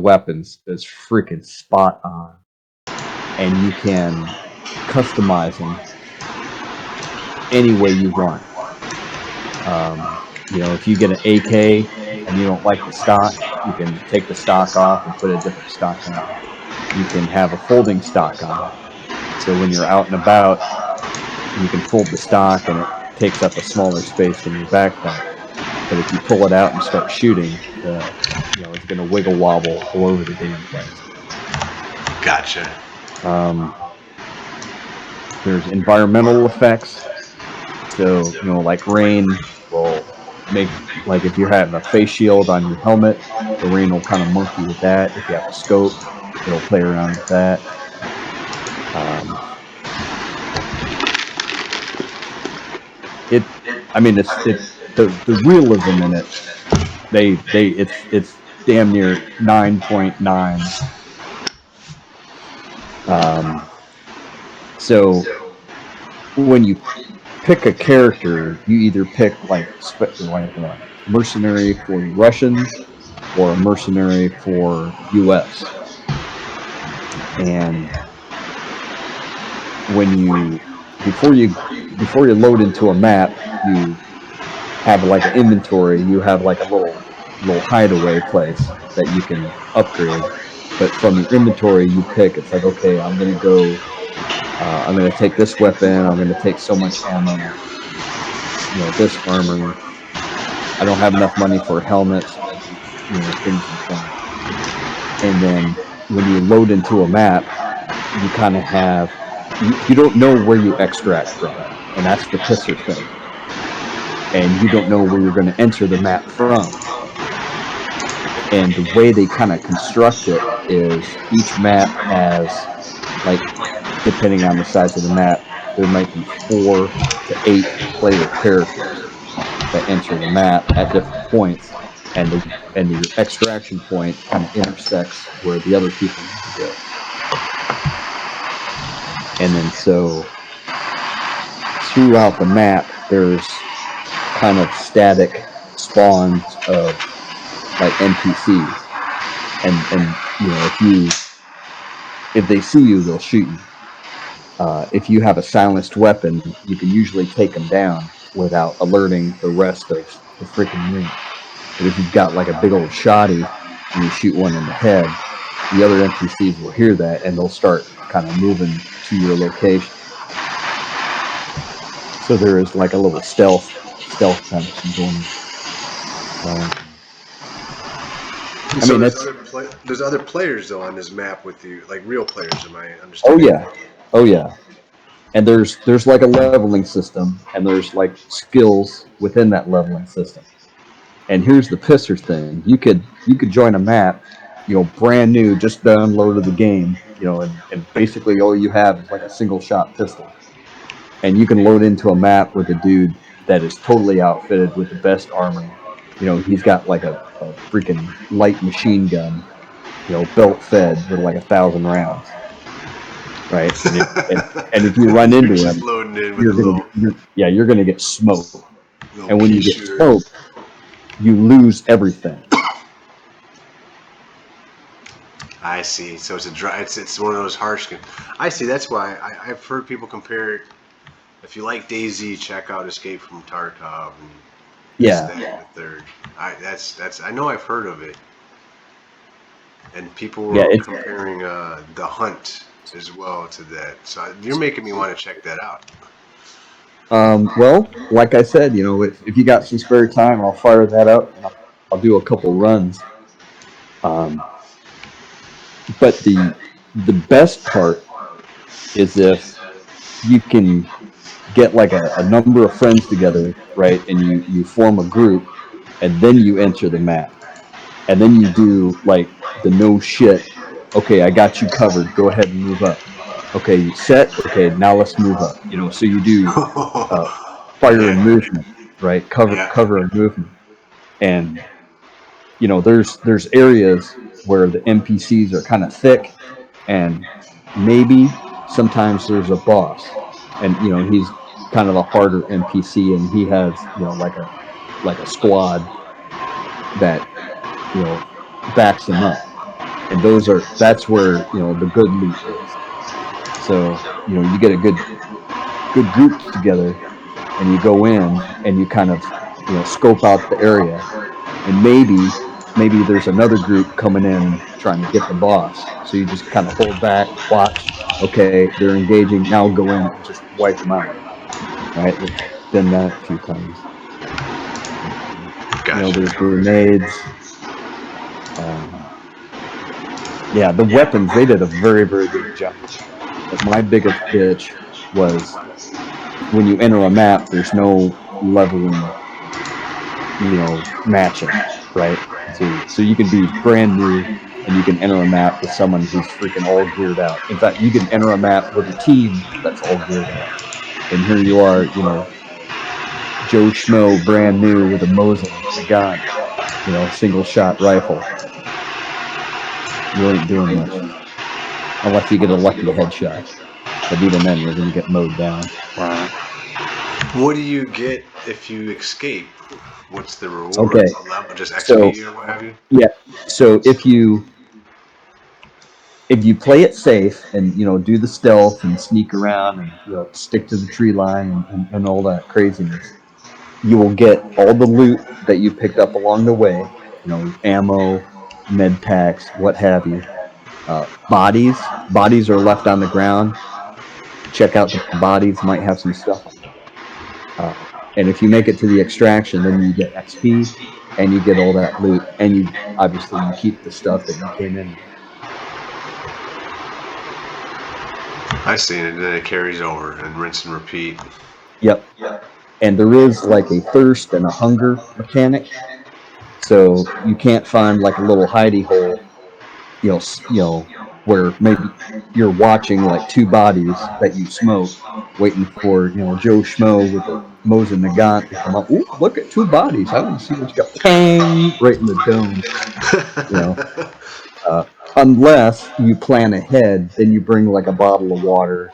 weapons is freaking spot on, and you can customize them any way you want. If you get an AK and you don't like the stock, you can take the stock off and put a different stock on. You can have a folding stock on. So when you're out and about, you can fold the stock and it takes up a smaller space in your backpack. But if you pull it out and start shooting, it's going to wiggle wobble all over the damn place. Gotcha. There's environmental effects. So, like rain will make, like if you're having a face shield on your helmet, the rain will kind of monkey with that. If you have a scope, it'll play around with that. The realism in it. It's damn near 9.9. So when you pick a character, you either pick like a mercenary for Russians or a mercenary for U.S. And when you before you load into a map, you have like an inventory. You have like a little hideaway place that you can upgrade. But from your inventory, you pick. It's like, okay, I'm gonna go. I'm gonna take this weapon. I'm gonna take so much ammo. This armor. I don't have enough money for a helmet, so I need things like that. And then when you load into a map, you kind of have you don't know where you extract from, and that's the pisser thing. And you don't know where you're going to enter the map from. And the way they kind of construct it is each map has, like, depending on the size of the map, there might be 4 to 8 player characters that enter the map at different points, and the extraction point kind of intersects where the other people need to go. And then so throughout the map, there's kind of static spawns of like NPCs, and if they see you, they'll shoot you. If you have a silenced weapon, you can usually take them down without alerting the rest of the freaking ring. But if you've got like a big old shoddy and you shoot one in the head, the other NPCs will hear that and they'll start kind of moving to your location. So there is like a little stealth kind of thing going on. There's other players though on this map with you, like real players. Am I understanding? Oh yeah. And there's like a leveling system, and there's like skills within that leveling system. And here's the pisser thing: you could join a map, brand new, just downloaded the game, and basically all you have is like a single shot pistol, and you can load into a map with a dude that is totally outfitted with the best armor. He's got like a freaking light machine gun, belt fed with like 1,000 rounds. Right, and if you run into him, you're gonna get smoked. And when you get smoked, you lose everything. I see. So it's it's one of those harsh. I see. That's why I've heard people compare it. If you like DayZ, check out Escape from Tarkov. And the third. I know I've heard of it. And people were comparing The Hunt as well to that. So you're making me want to check that out. Well, like I said, if you got some spare time, I'll fire that up and I'll do a couple runs. But the best part is if you can get like a number of friends together, right, and you form a group, and then you enter the map, and then you do like the no shit. Okay, I got you covered. Go ahead and move up. Okay, you set. Okay, now let's move up. So you do fire and movement, right? Cover and movement, and there's areas where the NPCs are kind of thick, and maybe sometimes there's a boss, and he's kind of a harder NPC, and he has like a squad that backs him up. and that's where the good loot is. So you get a good group together, and you go in and you kind of scope out the area, and maybe there's another group coming in trying to get the boss. So you just kind of hold back, watch. Okay, they're engaging. Now go in and just wipe them out. Right? We've done that a few times. Gotcha. There's grenades. Um, yeah, the weapons, they did a very, very good job. But my biggest bitch was when you enter a map, there's no leveling, matching, right? So you can be brand new and you can enter a map with someone who's freaking all geared out. In fact, you can enter a map with a team that's all geared out. And here you are, Joe Schmo, brand new with a Mosin, a gun, single shot rifle. You ain't doing much unless you get a lucky headshot. But even then, you're going to get mowed down. Wow. What do you get if you escape? What's the reward? Okay, A level, just so XP or what have you? yeah, so if you play it safe and do the stealth and sneak around and stick to the tree line and all that craziness, you will get all the loot that you picked up along the way. Ammo, med packs, what have you. Bodies are left on the ground. Check out the bodies; might have some stuff on them. And if you make it to the extraction, then you get XP and you get all that loot, and you obviously you keep the stuff that you came in with. I seen it, and then it carries over and rinse and repeat. Yep. And there is like a thirst and a hunger mechanic, so you can't find like a little hidey hole, where maybe you're watching like two bodies that you smoked, waiting for Joe Schmo with a Mosin Nagant to come up. Ooh, look at two bodies. I want to see what you got. Pang! Right in the dome. You know, uh, unless you plan ahead, then you bring like a bottle of water,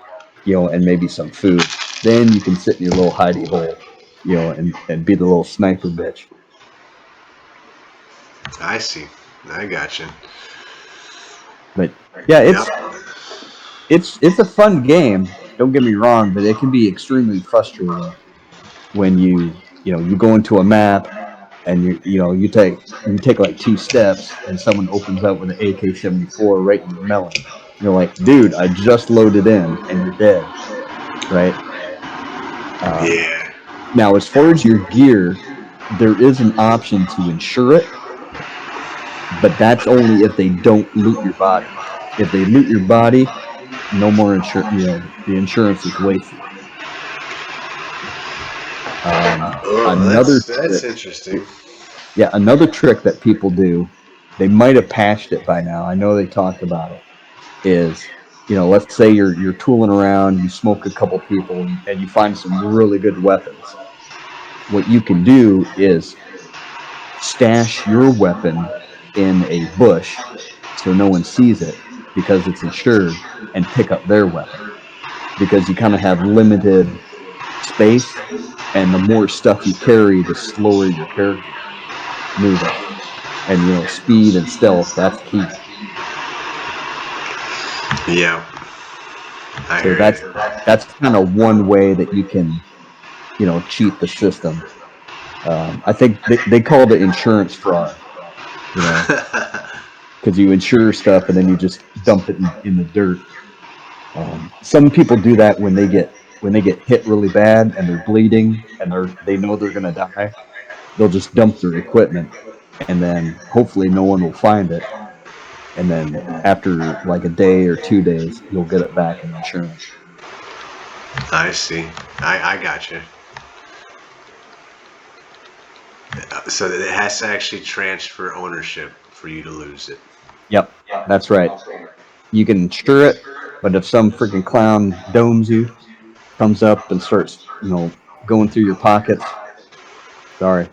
and maybe some food. Then you can sit in your little hidey hole, and be the little sniper bitch. I see. I got you. But yeah, Yep. it's a fun game. Don't get me wrong, but it can be extremely frustrating when you go into a map and you take like two steps and someone opens up with an AK-74 right in your melon. You're like, dude, I just loaded in and you're dead, right? Um, Yeah. Now, as far as your gear, there is an option to insure it, but that's only if they don't loot your body. If they loot your body, no more insurance. The insurance is wasted. Oh, Another that's trick, interesting. yeah, another trick that people do, they might have patched it by now. I know they talked about it. Is let's say you're tooling around, you smoke a couple people, and you find some really good weapons. What you can do is stash your weapon in a bush so no one sees it because it's insured, and pick up their weapon because you kind of have limited space, and the more stuff you carry, the slower your character moving. And speed and stealth, that's key. Yeah. I So hear that's kind of one way that you can cheat the system. I think they call it insurance fraud, you know, you. because you insure stuff and then you just dump it in the dirt. Some people do that when they get hit really bad and they're bleeding and they know they're gonna die. They'll just dump their equipment, and then hopefully no one will find it. And then after like a day or 2 days, you'll get it back in insurance. I see. I got you. So that it has to actually transfer ownership for you to lose it. Yep, that's right. You can insure it, but if some freaking clown domes you, comes up and starts, going through your pockets, sorry.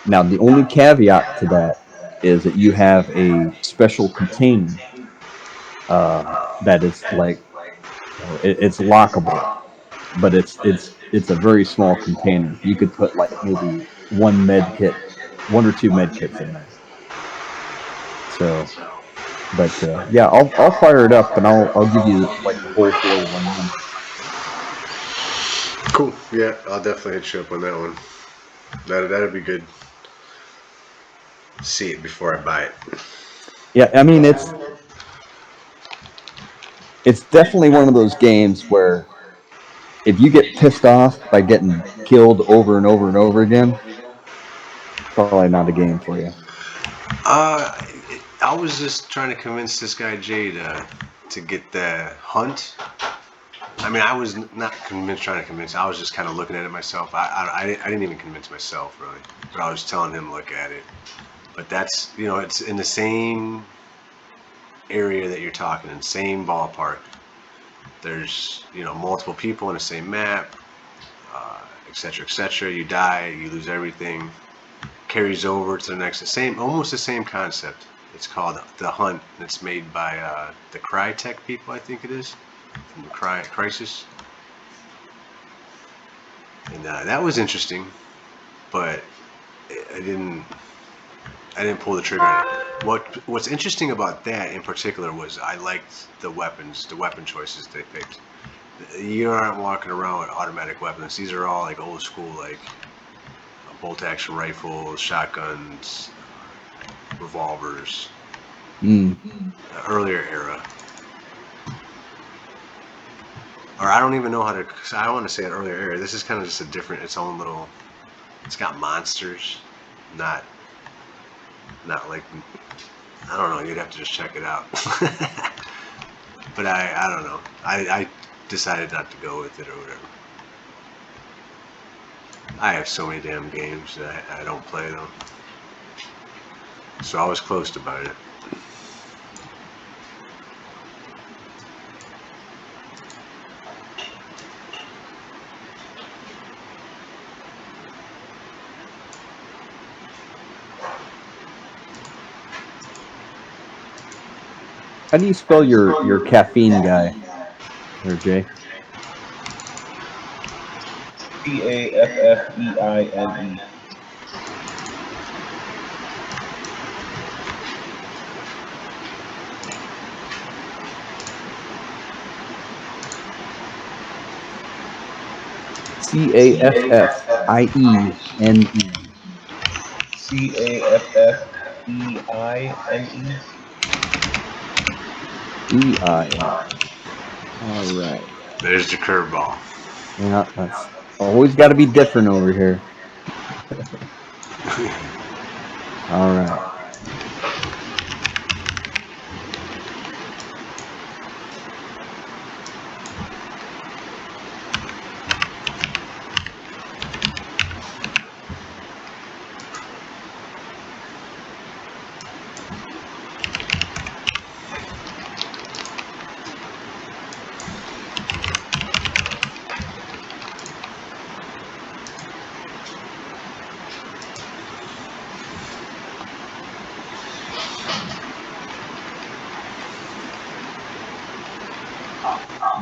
Now, the only caveat to that is that you have a special container that is like, it's lockable, but it's a very small container. You could put like maybe one or two med kits in there. So But yeah, I'll fire it up and I'll give you like the whole 411. Cool. Yeah, I'll definitely hit you up on that one. That'd be good. See it before I buy it. Yeah, I mean it's definitely one of those games where if you get pissed off by getting killed over and over and over again, probably not a game for you. Uh, I was just trying to convince this guy Jay to get the hunt. I mean, I was not convinced, trying to convince. I was just kind of looking at it myself. I didn't even convince myself really, but I was telling him look at it. But that's it's in the same area that you're talking in, same ballpark. There's multiple people in the same map, etc. etc. You die, you lose everything. Carries over to the next, almost the same concept. It's called The Hunt. It's made by the Crytek people, I think it is, from the Crisis. And that was interesting, but I didn't I didn't pull the trigger on it. What's interesting about that in particular was I liked the weapon choices they picked. You aren't walking around with automatic weapons. These are all like old school, like bolt action rifles, shotguns, revolvers, Mm. earlier era. Or I don't even know how to. I don't want to say an earlier era. This is kind of just a different, its own little. It's got monsters, not like. I don't know. You'd have to just check it out. But I don't know. I decided not to go with it or whatever. I have so many damn games that I don't play them. So I was close to buying it. How do you spell your caffeine guy there, Jay? Caffeine. Caffiene. Caffeine. EIN. All right. There's the curveball. Yeah, that's always got to be different over here. All right.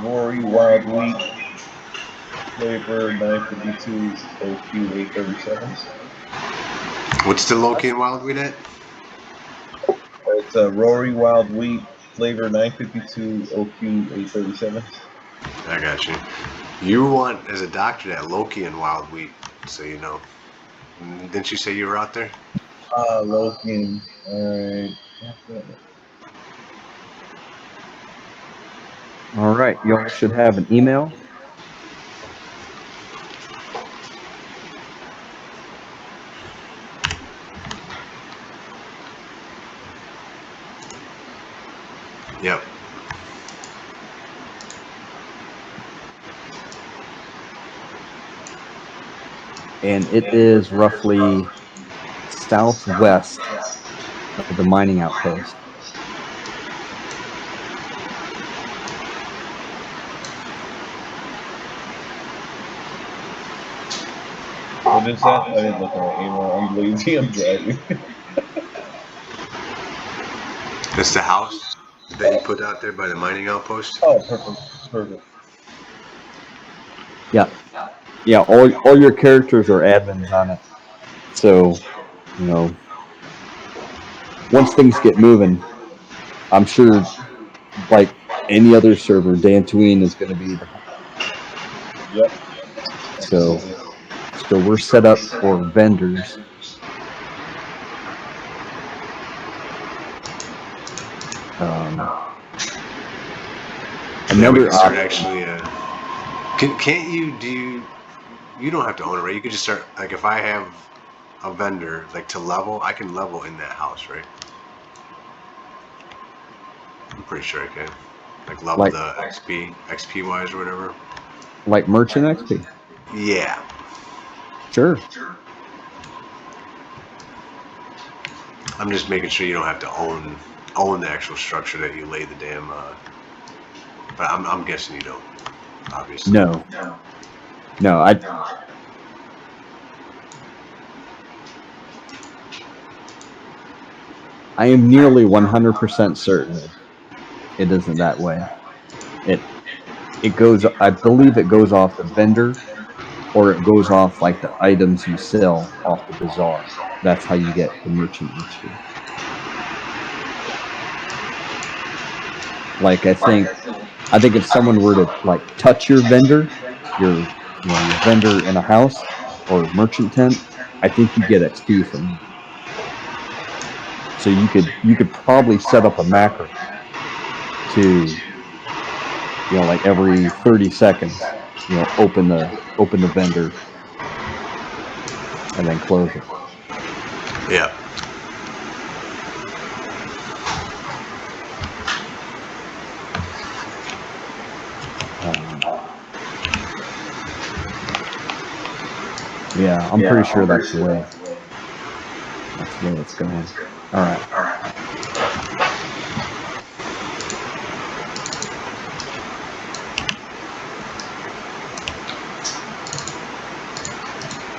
Rory Wild Wheat flavor 952 OQ 837. What's the Loki and Wild Weed at? It's a Rory Wild Wheat flavor 952 OQ 837. I got you. You want, as a doctor, that Loki and Wild Wheat, so you know. Didn't you say you were out there? Loken. Alright. All right. Y'all should have an email. Yep. And it is roughly southwest of the mining outpost. What is that? I didn't look at my email. I'm lazy. I'm driving. It's the house that you put out there by the mining outpost. Oh, perfect. Perfect. Yeah. Yeah. All your characters are admins on it. So, you know, once things get moving, I'm sure, like any other server, Dantooine is going to be the. Yep. So, Absolutely. so we're set up for vendors. Um, Yeah, we can Another start option, actually. Can't you do? You don't have to own it, right? You could just start. Like if I have a vendor, like to level, I can level in that house, right? I'm pretty sure I can. Like level like the XP wise or whatever. Merchant XP. Yeah. Sure. I'm just making sure you don't have to own the actual structure that you lay the damn. But I'm guessing you don't, obviously. No, no. I am nearly 100% certain it isn't that way. It goes. I believe it goes off the vendor, or it goes off like the items you sell off the bazaar. That's how you get the merchant XP. Like I think if someone were to like touch your vendor, your vendor in a house or merchant tent, I think you get XP from that. So you could probably set up a macro to like every 30 seconds, open the vendor and then close it. Yeah. Yeah, I'm pretty sure that's the way. That's the way it's going. All right.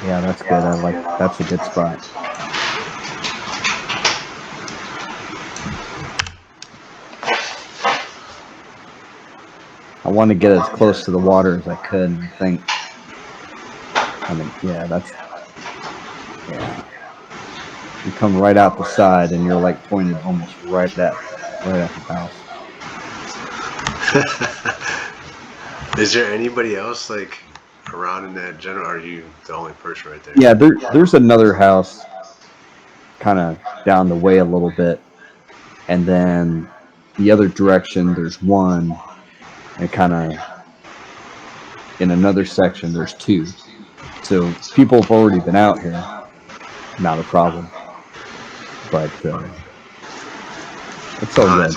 Yeah, that's good. That's a good spot. I want to get as close to the water as I could, and yeah, yeah. You come right out the side, and you're like pointed almost right at the house. Is there anybody else like around in that general? Or are you the only person right there? Yeah, there's another house kind of down the way a little bit, and then the other direction there's one, and kind of in another section there's two. So people have already been out here, not a problem. But it's all No, good.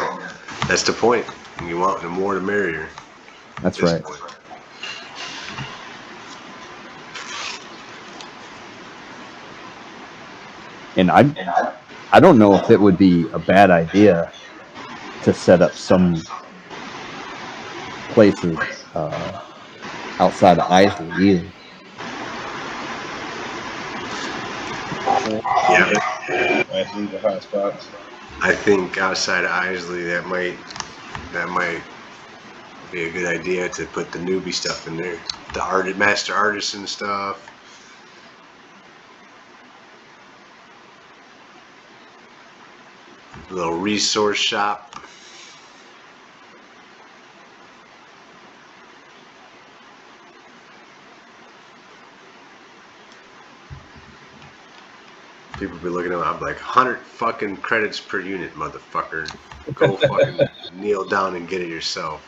that's the point. You want the more the merrier at That's this right. point. And I don't know if it would be a bad idea to set up some places outside of Isley either. Yeah. Actually, the hot spot. I think outside of Isley, that might be a good idea to put the newbie stuff in there, the master artisan stuff. A little resource shop. People be looking at me, I'm like, 100 fucking credits per unit, motherfucker. Go fucking kneel down and get it yourself.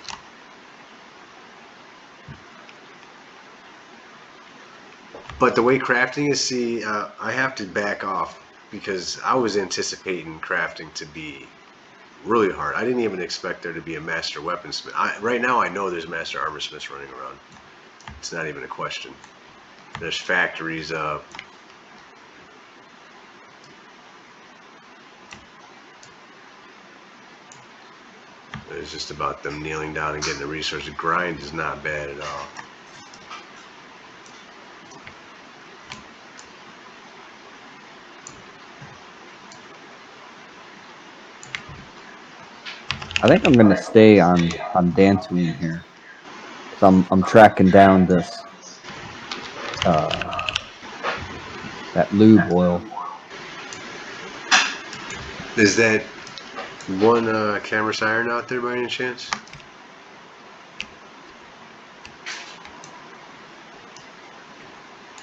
But the way crafting is, see, I have to back off because I was anticipating crafting to be really hard. I didn't even expect there to be a master weaponsmith. Right now, I know there's master armor smiths running around. It's not even a question. There's factories up. It's just about them kneeling down and getting the resource. The grind is not bad at all. I think I'm gonna stay on Dantooine here. So I'm tracking down this that lube oil. Is that One camera siren out there by any chance?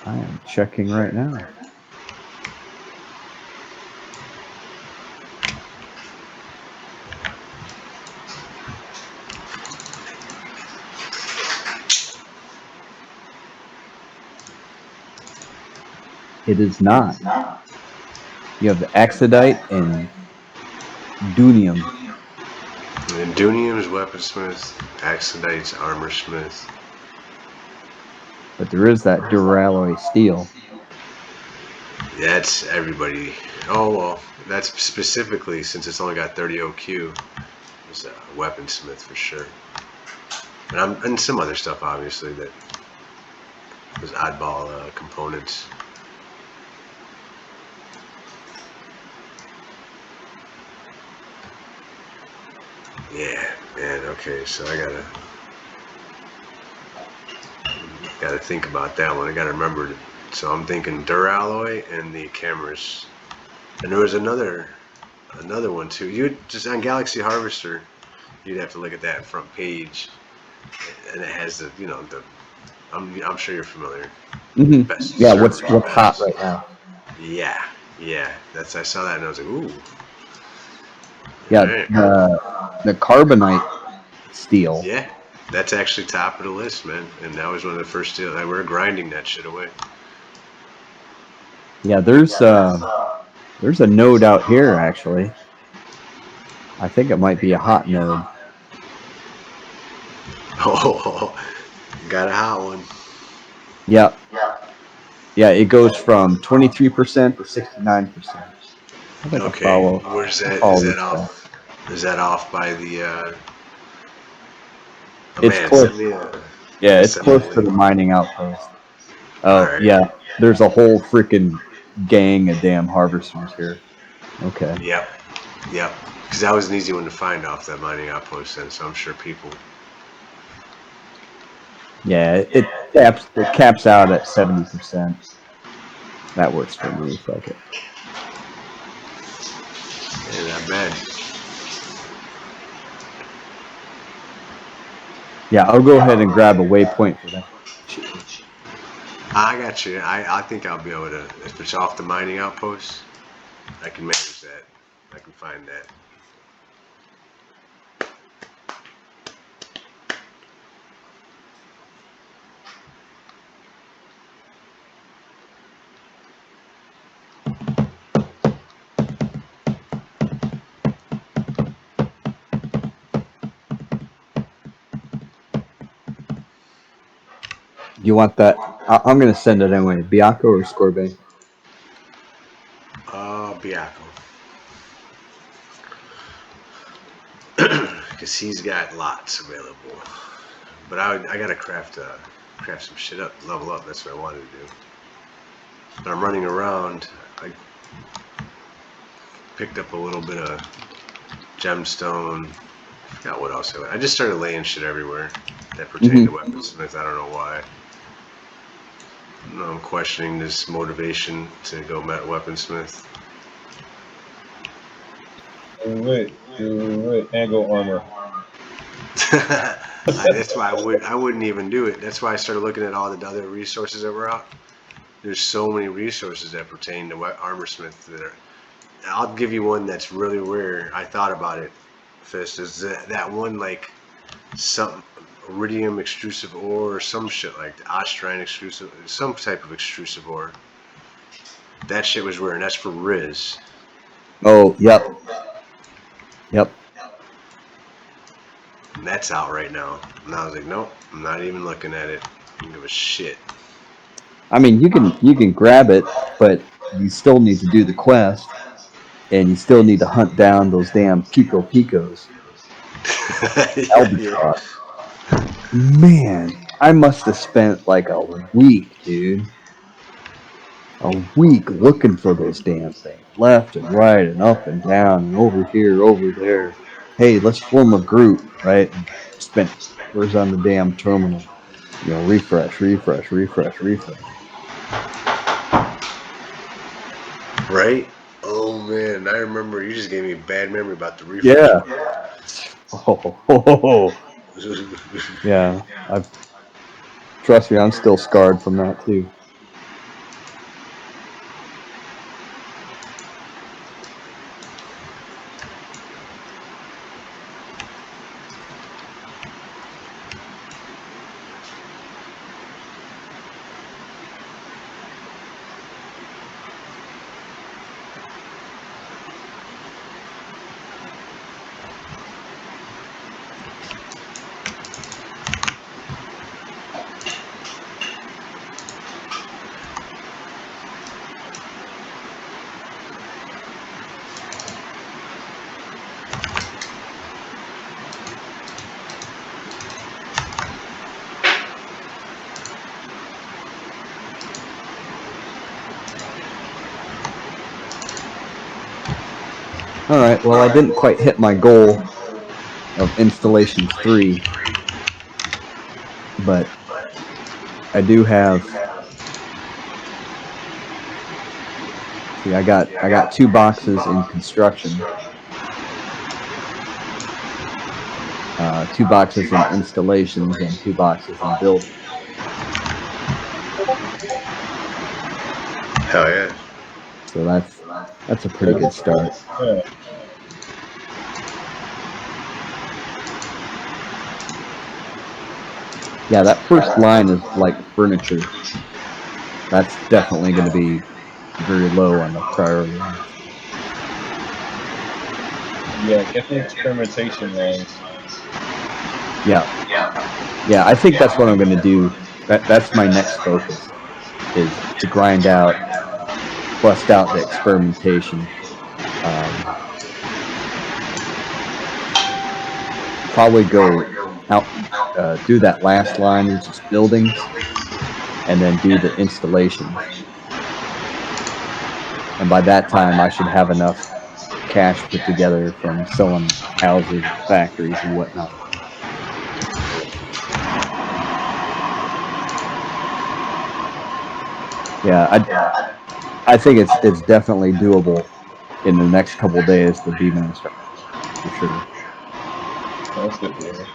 I am checking right now. It is not. You have the Axidite and Dunium. And Dunium's weaponsmith, Axodite's armorsmith. But there is that duralloy steel. That's everybody. Oh well, that's specifically since it's only got 30 OQ. It's a weaponsmith for sure. And some other stuff obviously that was oddball components. Yeah, man. Okay, so I gotta think about that one. I gotta remember. So I'm thinking Duralloy and the cameras. And there was another one too. You just on Galaxy Harvester, you'd have to look at that front page, and it has the. I'm sure you're familiar. Mm-hmm. Best. Yeah, what's hot right now? Yeah, yeah. I saw that and I was like, ooh. Yeah, Right. the carbonite steel. Yeah, that's actually top of the list, man. And that was one of the first deals. We're grinding that shit away. Yeah, there's a node out here actually. I think it might be a hot node. Oh, got a hot one. Yeah. Yeah, it goes from 23% to 69%. I think I Okay, follow. where's that? Follow Is that this guy. off? Is that off by the? Oh It's man, close. send me a Yeah, it's send me a close to the link. mining outpost. All Oh, right. yeah. There's a whole freaking gang of damn harvesters here. Okay. Yep. Yep. Because that was an easy one to find off that mining outpost, then. So I'm sure people. Yeah, it caps out at 70%. That works for me. Fuck it. Yeah, not bad. Yeah, I'll go ahead and grab a waypoint for that. I got you. I think I'll be able to. If it's off the mining outpost, I can manage that. I can find that. You want that? I'm going to send it anyway. Biaco or Scorbay? Biako. Because he's got lots available. But I gotta craft some shit up, level up. That's what I wanted to do. But I'm running around. I picked up a little bit of gemstone. I forgot what else I just started laying shit everywhere that pertained to weaponsmith. I don't know why. I'm questioning this motivation to go met weaponsmith. Do it. Angle armor. That's why I wouldn't even do it. That's why I started looking at all the other resources that were out. There's so many resources that pertain to armorsmith that are. I'll give you one that's really rare. I thought about it. Fist is that one like some iridium extrusive ore or some shit like the Austrian extrusive, some type of extrusive ore. That shit was rare, and that's for Riz. Oh, yep. Yep. And that's out right now. And I was like, nope, I'm not even looking at it. I don't give a shit. I mean, you can grab it, but you still need to do the quest, and you still need to hunt down those damn picos. Yeah, yeah. Albatross. Man, I must have spent like a week, dude. A week looking for those damn things, left and right and up and down and over here, over there. Hey, let's form a group, right? Spent hours on the damn terminal. Refresh, refresh, refresh, refresh. Right? Oh man, I remember you just gave me a bad memory about the refresh. Yeah. Oh. Yeah. Trust me, I'm still scarred from that too. All right. Well, I didn't quite hit my goal of installations 3, but I do have. See, I got 2 boxes in construction, 2 boxes in installations, and 2 boxes in building. Hell yeah. So that's a pretty good start. Yeah. Yeah, that first line is like furniture. That's definitely going to be very low on the priority list. Yeah, get the experimentation lines. Yeah. Yeah, I think that's what I'm going to do. That's my next focus is to grind out, bust out the experimentation. Probably go out, do that last line, which is buildings, and then do the installations. And by that time, I should have enough cash put together from selling houses and factories and whatnot. Yeah, I think it's definitely doable in the next couple of days to demaster for sure. That's good to hear.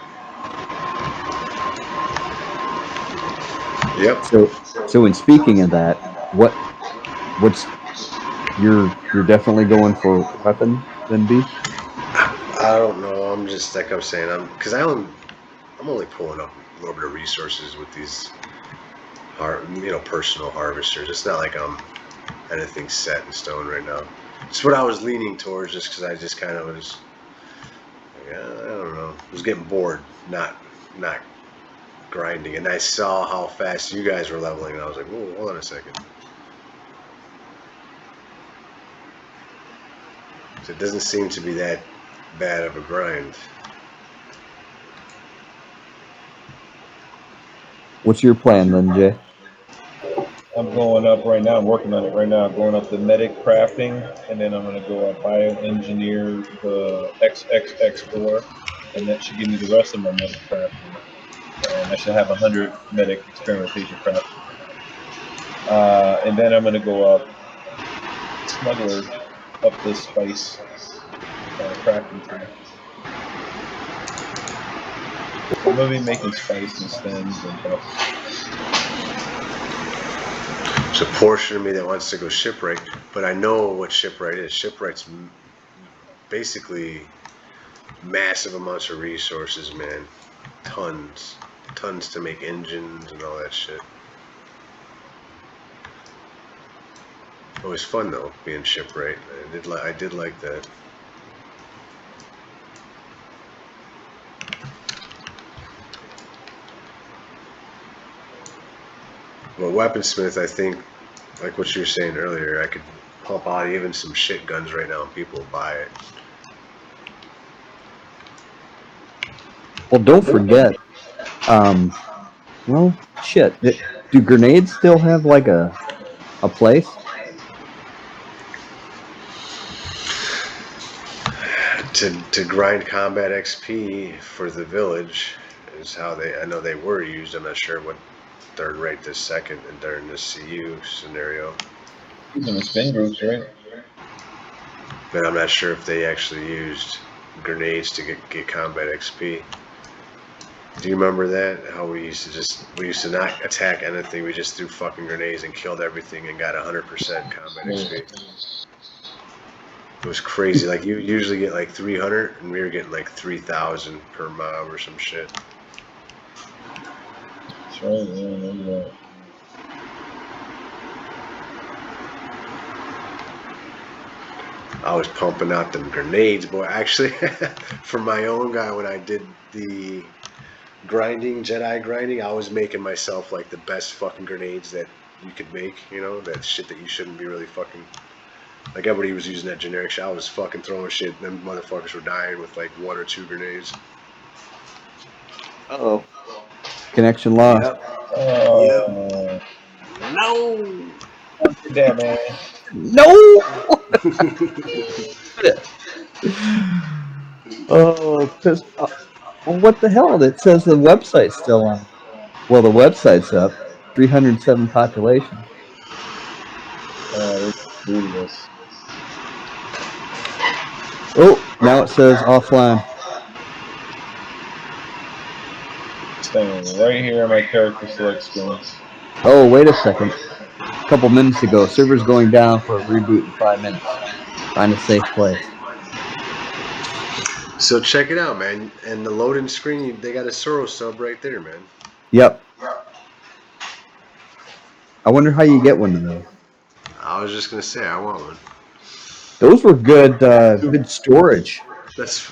Yep. So in speaking of that, what's you're definitely going for weapon then B? I don't know. I'm just like I'm saying. I'm only pulling up a little bit of resources with these, personal harvesters. It's not like I'm anything set in stone right now. It's what I was leaning towards, just because I just kind of was. Yeah, I don't know. I was getting bored, not grinding, and I saw how fast you guys were leveling, and I was like, "Whoa, hold on a second." So it doesn't seem to be that bad of a grind. What's your plan then, Jay? I'm going up right now. I'm working on it right now. I'm going up the medic crafting, and then I'm going to go up bioengineer the XXX4, and that should give me the rest of my medic crafting. And I should have 100 medic experimentation crafting. And then I'm going to go up smuggler up the spice crafting tree. So I'm going to be making spice and stems and buffs. There's a portion of me that wants to go shipwright, but I know what shipwright is. Shipwright's basically massive amounts of resources, man. Tons to make engines and all that shit. Always fun though, being shipwright. I did like that. Well, weaponsmith, I think, like what you were saying earlier, I could pump out even some shit guns right now and people will buy it. Well, don't forget. Well, shit. Do grenades still have like a place? To grind combat XP for the village is how I know they were used. I'm not sure what they're right this second and during this CU scenario. Using the spin groups, right? but I'm not sure if they actually used grenades to get combat XP. Do you remember that? How we used to not attack anything. We just threw fucking grenades and killed everything and got 100% combat XP. It was crazy. Like you usually get like 300, and we were getting like 3,000 per mob or some shit. That's right, yeah. I was pumping out them grenades, boy. Actually, for my own guy, when I did the Jedi grinding, I was making myself like the best fucking grenades that you could make. You know, that shit that you shouldn't be really fucking. Like everybody was using that generic shit. I was fucking throwing shit. Them motherfuckers were dying with like 1 or 2 grenades. Uh-oh. Connection lost. Oh, No. did that, man. No! Oh, pissed off. Well, what the hell? It says the website's still on. Well, the website's up. 307 population. Let's do this. Oh, now it says offline. Staying right here on my character select screen. Oh, wait a second. A couple minutes ago, server's going down for a reboot in 5 minutes. Find a safe place. So check it out, man. And the loading screen, they got a Soros sub right there, man. Yep. I wonder how you get one of those. I was just gonna say I want one. Those were good storage.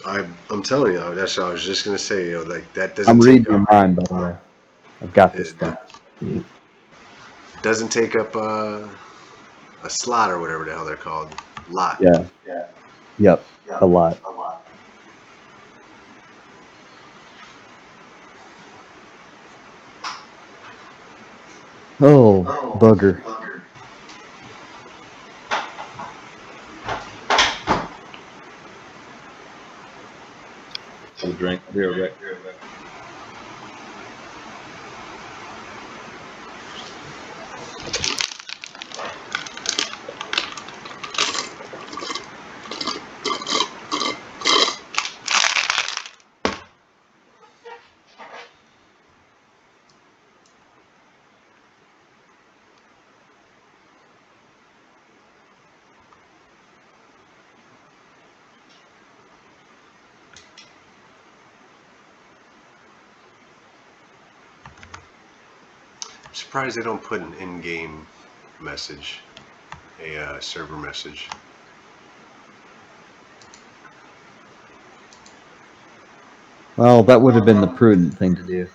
I'm telling you, that's what I was just gonna say. You know, like that doesn't I'm take reading your up. mind, by the way. I've got this It thing. doesn't take up a slot or whatever the hell they're called. Lot. Yeah. Yep. A lot. Oh, bugger. Have a drink. I'll be right back. I'm surprised they don't put an in-game message, a server message. Well, that would have been the prudent thing to do.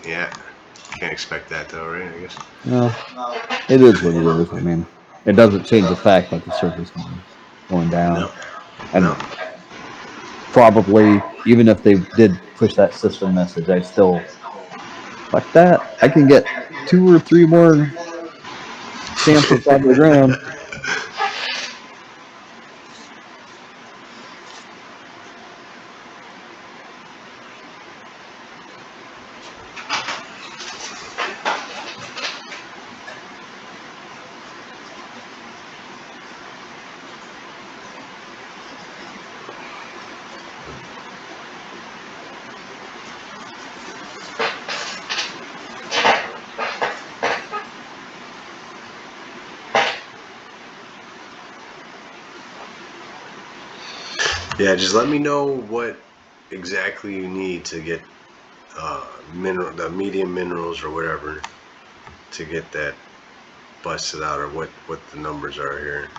Yeah, can't expect that though, right? I guess. Well, it is what it is. I mean, it doesn't change the fact that the server's going down. No. And No. probably, even if they did push that system message, I still like that. I can get 2 or 3 more samples out of the ground. Yeah, just let me know what exactly you need to get the medium minerals or whatever to get that busted out, or what the numbers are here.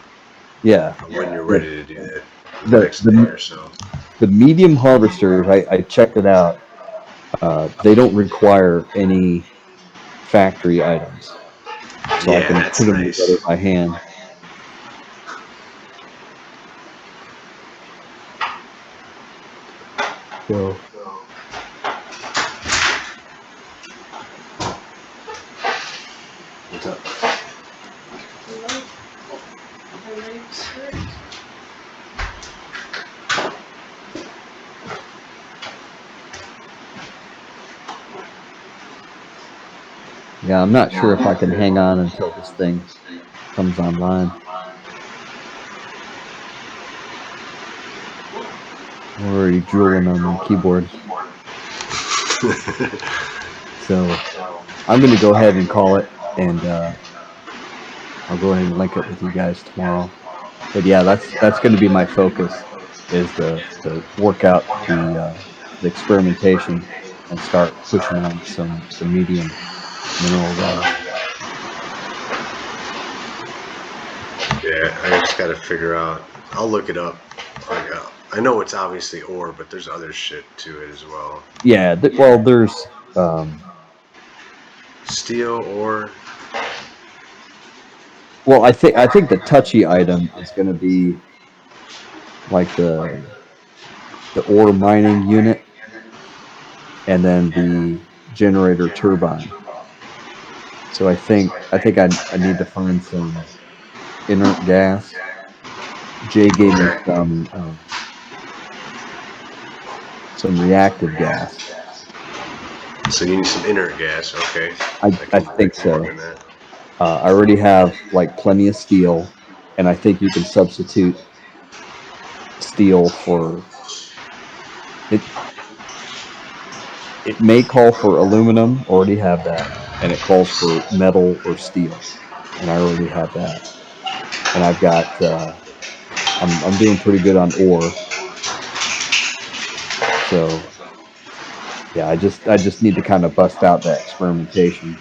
Yeah. When you're ready to do that, the The, next day or so. the medium harvesters, I checked it out. They don't require any factory items. So I Yeah, can that's put them together nice. by hand. So What's up? yeah, I'm not sure if I can hang on until this thing comes online. We're already drooling on my keyboard. So I'm going to go ahead and call it, and I'll go ahead and link it with you guys tomorrow. But yeah, that's going to be my focus, is to work out the experimentation and start pushing on some medium mineral gas. Yeah, I just got to figure out. I'll look it up. I know it's obviously ore, but there's other shit to it as well. Yeah, well, there's Steel, ore. well, I think the touchy item is going to be like the ore mining unit, and then the generator turbine. So I need to find some inert gas. Jay gave me Okay. some reactive gas. So you need some inert gas. Okay. I I think can work so. on that. I already have like plenty of steel, and I think you can substitute steel for it. It may call for aluminum. Already have that, and it calls for metal or steel, and I already have that. And I've got I'm doing pretty good on ore, so yeah. I just need to kind of bust out that experimentation,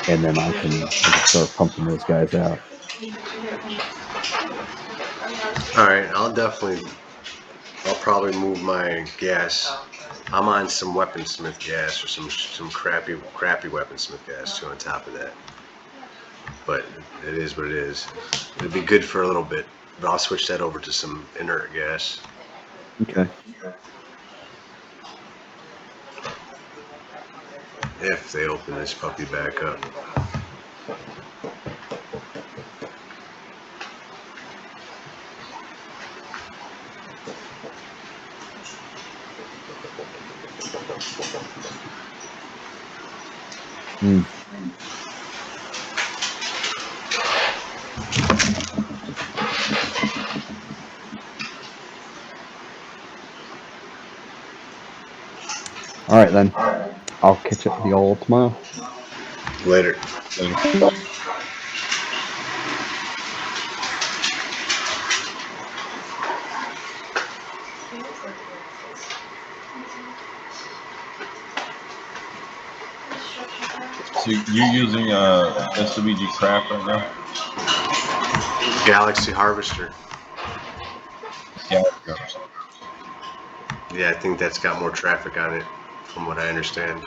and then I can start pumping those guys out. All right. I'll probably move my gas. I'm on some weaponsmith gas or some crappy weaponsmith gas too on top of that. But it is what it is. It'd be good for a little bit, but I'll switch that over to some inert gas. Okay. If they open this puppy back up. Hmm. All right then. I'll catch up with you all tomorrow. Later. Later. So you're using SWG Craft right now? Galaxy Harvester. Yeah. Yeah, I think that's got more traffic on it, from what I understand.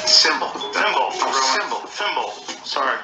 Symbol. Thimble. Sorry.